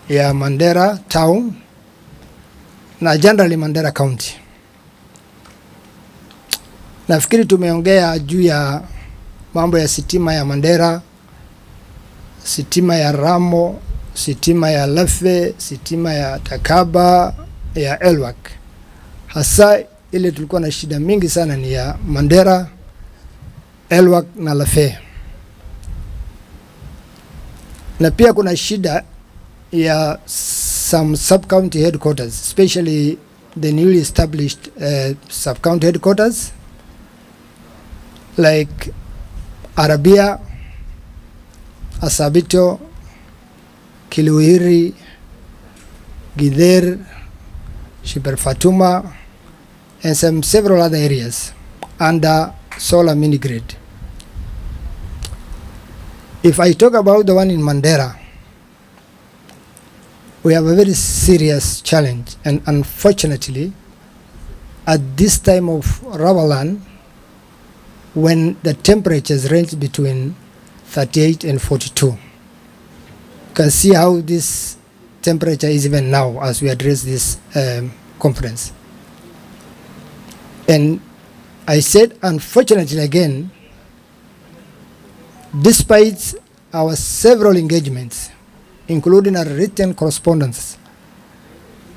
ya Mandera Town na generally Mandera County. Nafikiri tumeongea juu ya mambo ya sitima ya Mandera, sitima ya Ramo, sitima ya Lefe, sitima ya Takaba, ya Elwak. Hasa ile tulikuwa na shida mingi sana ni ya Mandera, Elwak na Lefe. Na pia kuna shida ya some sub-county headquarters, especially the newly established sub-county headquarters like Arabia, Asabito, Kiluhiri, Gider, Shiber Fatuma, and several other areas under solar mini grid. If I talk about the one in Mandera, we have a very serious challenge, and unfortunately, at this time of Ramadan, when the temperatures range between 38 and 42, you can see how this temperature is even now as we address this conference. And I said, unfortunately again, despite our several engagements, including our written correspondence,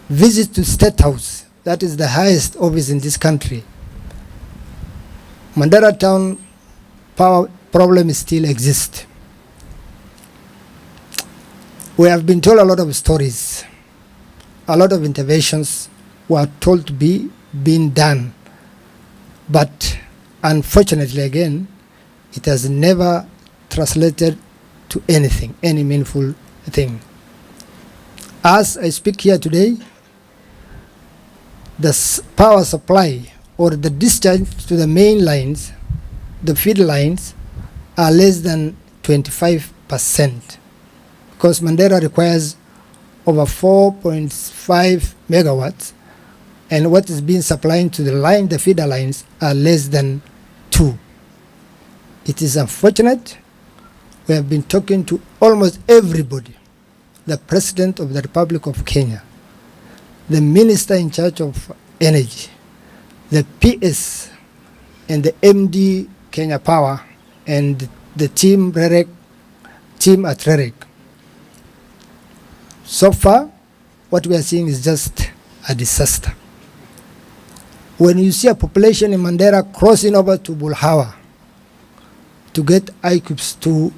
visits to State House, that is the highest office in this country, Mandera Town power problem still exists. We have been told a lot of stories, a lot of interventions were told to be being done, but unfortunately again, it has never translated to anything, any meaningful thing. As I speak here today, the power supply or the discharge to the main lines, the feed lines, are less than 25%, because Mandera requires over 4.5 megawatts, and what is being supplied to the line, the feeder lines, are less than 2. It is unfortunate. We have been talking to almost everybody, the President of the Republic of Kenya, the Minister in charge of Energy, the PS, and the MD Kenya Power, and the team at REREC. So far, what we are seeing is just a disaster. When you see a population in Mandera crossing over to Bulhawa to get iCubes to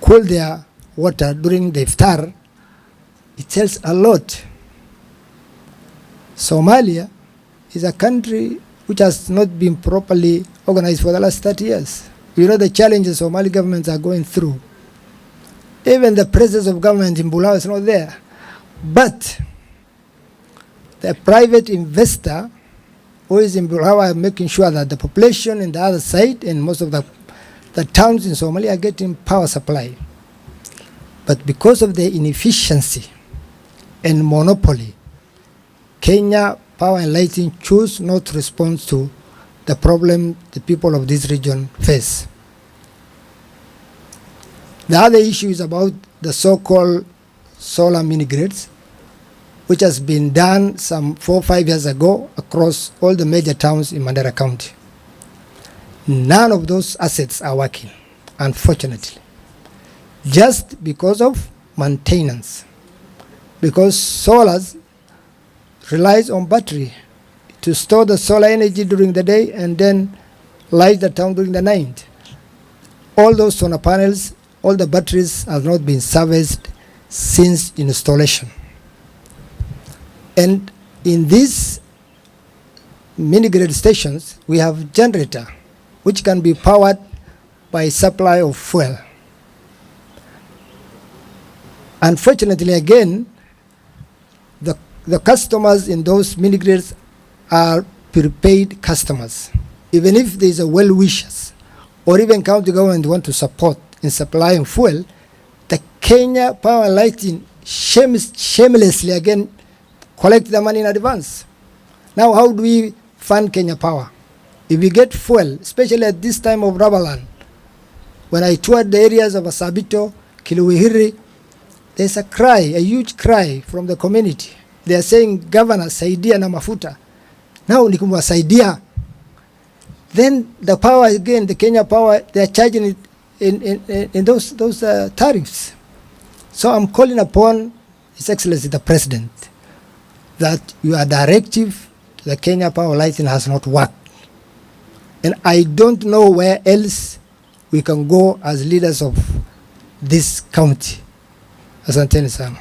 cool their water during the iftar, it tells a lot. Somalia is a country which has not been properly organized for the last 30 years. You know the challenges Somali governments are going through. Even the presence of government in Bulhawa is not there. But the private investor who is in Bulhawa are making sure that the population in the other side and most of the towns in Somalia are getting power supply. But because of the inefficiency and monopoly, Kenya Power and Lighting choose not to respond to the problem the people of this region face. The other issue is about the so-called solar mini-grids, which has been done some 4 or 5 years ago across all the major towns in Mandera County. None of those assets are working, unfortunately, just because of maintenance. Because solars relies on battery to store the solar energy during the day and then light the town during the night. All those solar panels, all the batteries have not been serviced since installation. And in these mini-grid stations, we have generator, which can be powered by supply of fuel. Unfortunately, again, the customers in those mini-grids are prepaid customers. Even if there is a well-wishers or even county government want to support in supplying fuel, the Kenya Power and Lighting shamelessly again collect the money in advance. Now, how do we fund Kenya Power? If we get fuel, especially at this time of Ramadan, when I toured the areas of Asabito, Kiluhiri, there's a cry, a huge cry from the community. They are saying, Governor, saidia na mafuta. Now ni kumwasaidia. Then the power again, the Kenya power, they are charging it in those tariffs. So I'm calling upon His Excellency the President that your directive to the Kenya Power Lighting has not worked. And I don't know where else we can go as leaders of this county. Asanteni sana.